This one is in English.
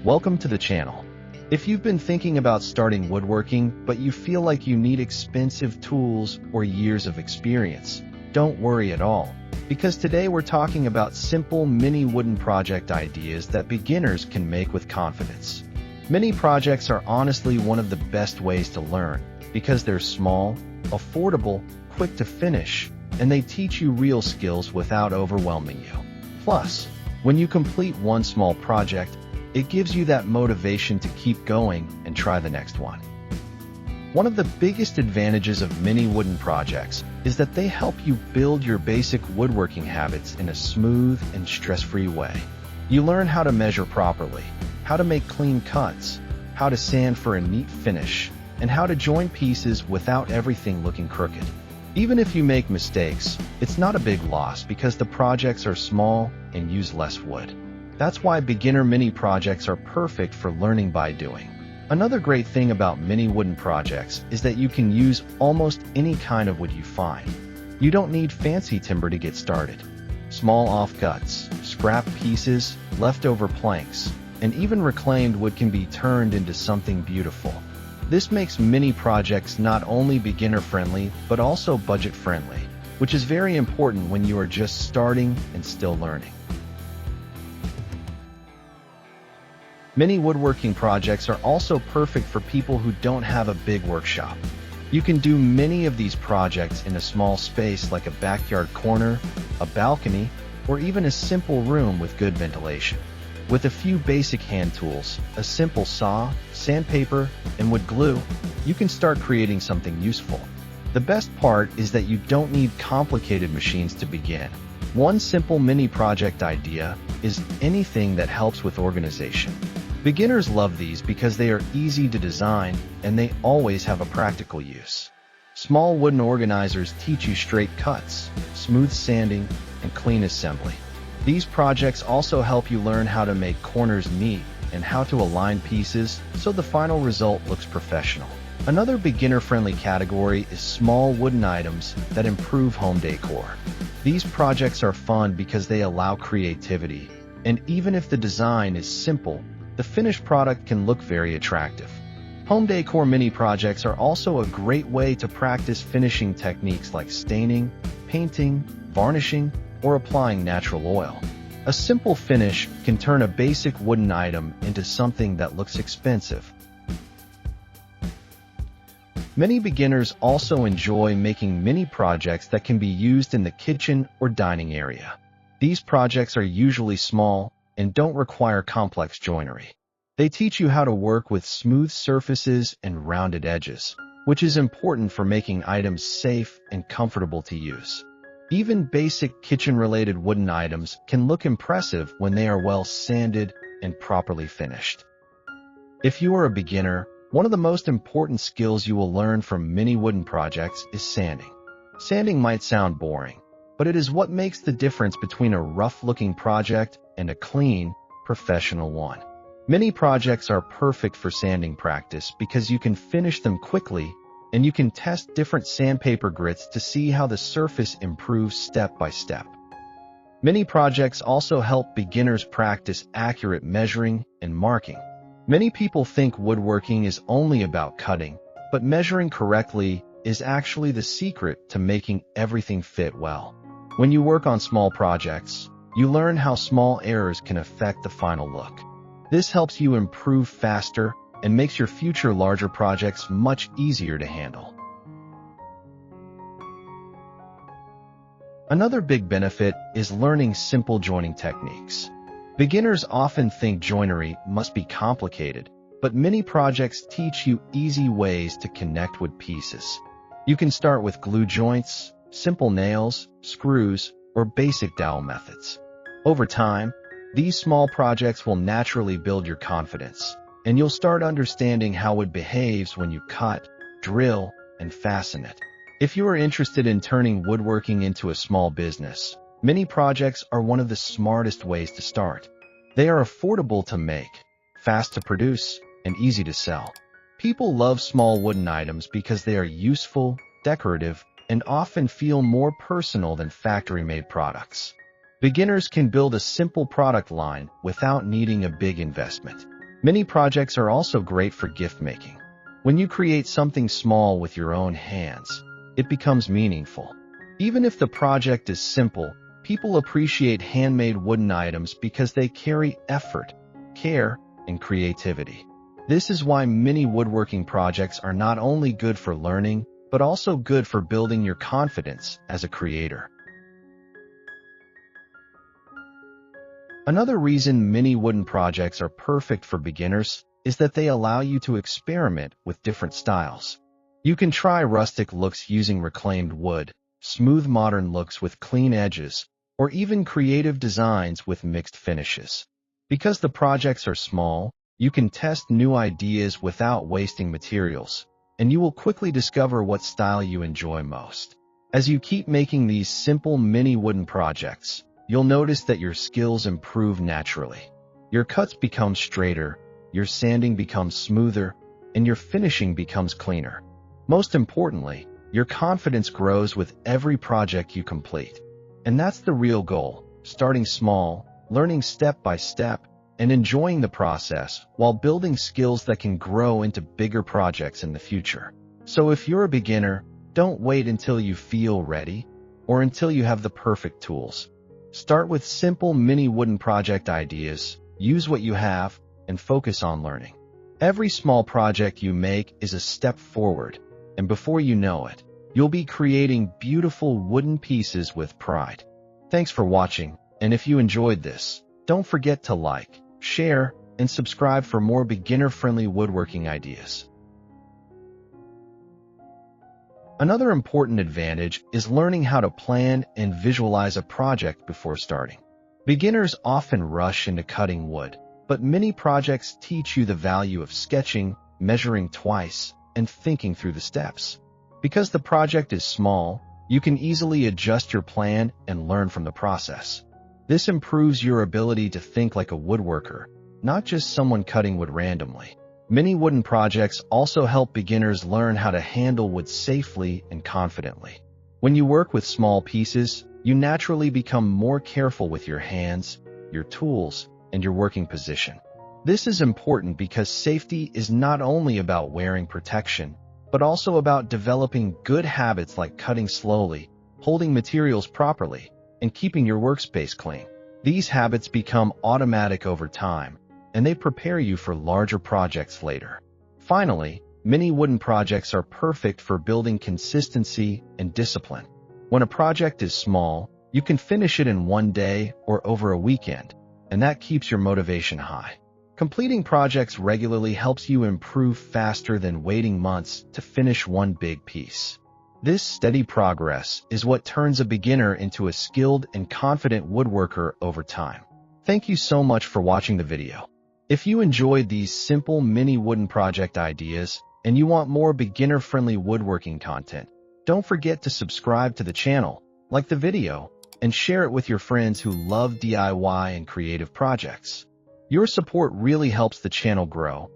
Welcome to the channel. If you've been thinking about starting woodworking, but you feel like you need expensive tools or years of experience, don't worry at all, because today we're talking about simple mini wooden project ideas that beginners can make with confidence. Mini projects are honestly one of the best ways to learn, because they're small, affordable, quick to finish, and they teach you real skills without overwhelming you. Plus, when you complete one small project, it gives you that motivation to keep going and try the next one. One of the biggest advantages of mini wooden projects is that they help you build your basic woodworking habits in a smooth and stress-free way. You learn how to measure properly, how to make clean cuts, how to sand for a neat finish, and how to join pieces without everything looking crooked. Even if you make mistakes, it's not a big loss because the projects are small and use less wood. That's why beginner mini projects are perfect for learning by doing. Another great thing about mini wooden projects is that you can use almost any kind of wood you find. You don't need fancy timber to get started. Small offcuts, scrap pieces, leftover planks, and even reclaimed wood can be turned into something beautiful. This makes mini projects not only beginner-friendly, but also budget-friendly, which is very important when you are just starting and still learning. Mini woodworking projects are also perfect for people who don't have a big workshop. You can do many of these projects in a small space like a backyard corner, a balcony, or even a simple room with good ventilation. With a few basic hand tools, a simple saw, sandpaper, and wood glue, you can start creating something useful. The best part is that you don't need complicated machines to begin. One simple mini project idea is anything that helps with organization. Beginners love these because they are easy to design and they always have a practical use. Small wooden organizers teach you straight cuts, smooth sanding, and clean assembly. These projects also help you learn how to make corners neat and how to align pieces so the final result looks professional. Another beginner-friendly category is small wooden items that improve home decor. These projects are fun because they allow creativity, and even if the design is simple, the finished product can look very attractive. Home decor mini projects are also a great way to practice finishing techniques like staining, painting, varnishing, or applying natural oil. A simple finish can turn a basic wooden item into something that looks expensive. Many beginners also enjoy making mini projects that can be used in the kitchen or dining area. These projects are usually small and don't require complex joinery. They teach you how to work with smooth surfaces and rounded edges, which is important for making items safe and comfortable to use. Even basic kitchen-related wooden items can look impressive when they are well sanded and properly finished. If you are a beginner, one of the most important skills you will learn from mini wooden projects is sanding. Sanding might sound boring, but it is what makes the difference between a rough-looking project and a clean, professional one. Mini projects are perfect for sanding practice because you can finish them quickly and you can test different sandpaper grits to see how the surface improves step by step. Mini projects also help beginners practice accurate measuring and marking. Many people think woodworking is only about cutting, but measuring correctly is actually the secret to making everything fit well. When you work on small projects, you learn how small errors can affect the final look. This helps you improve faster and makes your future larger projects much easier to handle. Another big benefit is learning simple joining techniques. Beginners often think joinery must be complicated, but many projects teach you easy ways to connect wood pieces. You can start with glue joints, simple nails, screws, or basic dowel methods. Over time, these small projects will naturally build your confidence, and you'll start understanding how wood behaves when you cut, drill, and fasten it. If you are interested in turning woodworking into a small business, mini projects are one of the smartest ways to start. They are affordable to make, fast to produce, and easy to sell. People love small wooden items because they are useful, decorative, and often feel more personal than factory-made products. Beginners can build a simple product line without needing a big investment. Mini projects are also great for gift making. When you create something small with your own hands, it becomes meaningful. Even if the project is simple, people appreciate handmade wooden items because they carry effort, care, and creativity. This is why many woodworking projects are not only good for learning, but also good for building your confidence as a creator. Another reason many wooden projects are perfect for beginners is that they allow you to experiment with different styles. You can try rustic looks using reclaimed wood, smooth modern looks with clean edges, or even creative designs with mixed finishes. Because the projects are small, you can test new ideas without wasting materials, and you will quickly discover what style you enjoy most. As you keep making these simple mini wooden projects, you'll notice that your skills improve naturally. Your cuts become straighter, your sanding becomes smoother, and your finishing becomes cleaner. Most importantly, your confidence grows with every project you complete. And that's the real goal, starting small, learning step by step, and enjoying the process while building skills that can grow into bigger projects in the future. So if you're a beginner, don't wait until you feel ready or until you have the perfect tools. Start with simple mini wooden project ideas, use what you have, and focus on learning. Every small project you make is a step forward, and before you know it, you'll be creating beautiful wooden pieces with pride. Thanks for watching, and if you enjoyed this, don't forget to like, share, and subscribe for more beginner-friendly woodworking ideas. Another important advantage is learning how to plan and visualize a project before starting. Beginners often rush into cutting wood, but many projects teach you the value of sketching, measuring twice, and thinking through the steps. Because the project is small, you can easily adjust your plan and learn from the process. This improves your ability to think like a woodworker, not just someone cutting wood randomly. Many wooden projects also help beginners learn how to handle wood safely and confidently. When you work with small pieces, you naturally become more careful with your hands, your tools, and your working position. This is important because safety is not only about wearing protection, but also about developing good habits like cutting slowly, holding materials properly, and keeping your workspace clean. These habits become automatic over time, and they prepare you for larger projects later. Finally, many wooden projects are perfect for building consistency and discipline. When a project is small, you can finish it in one day or over a weekend, and that keeps your motivation high. Completing projects regularly helps you improve faster than waiting months to finish one big piece. This steady progress is what turns a beginner into a skilled and confident woodworker over time. Thank you so much for watching the video. If you enjoyed these simple mini wooden project ideas and you want more beginner-friendly woodworking content, don't forget to subscribe to the channel, like the video, and share it with your friends who love DIY and creative projects. Your support really helps the channel grow,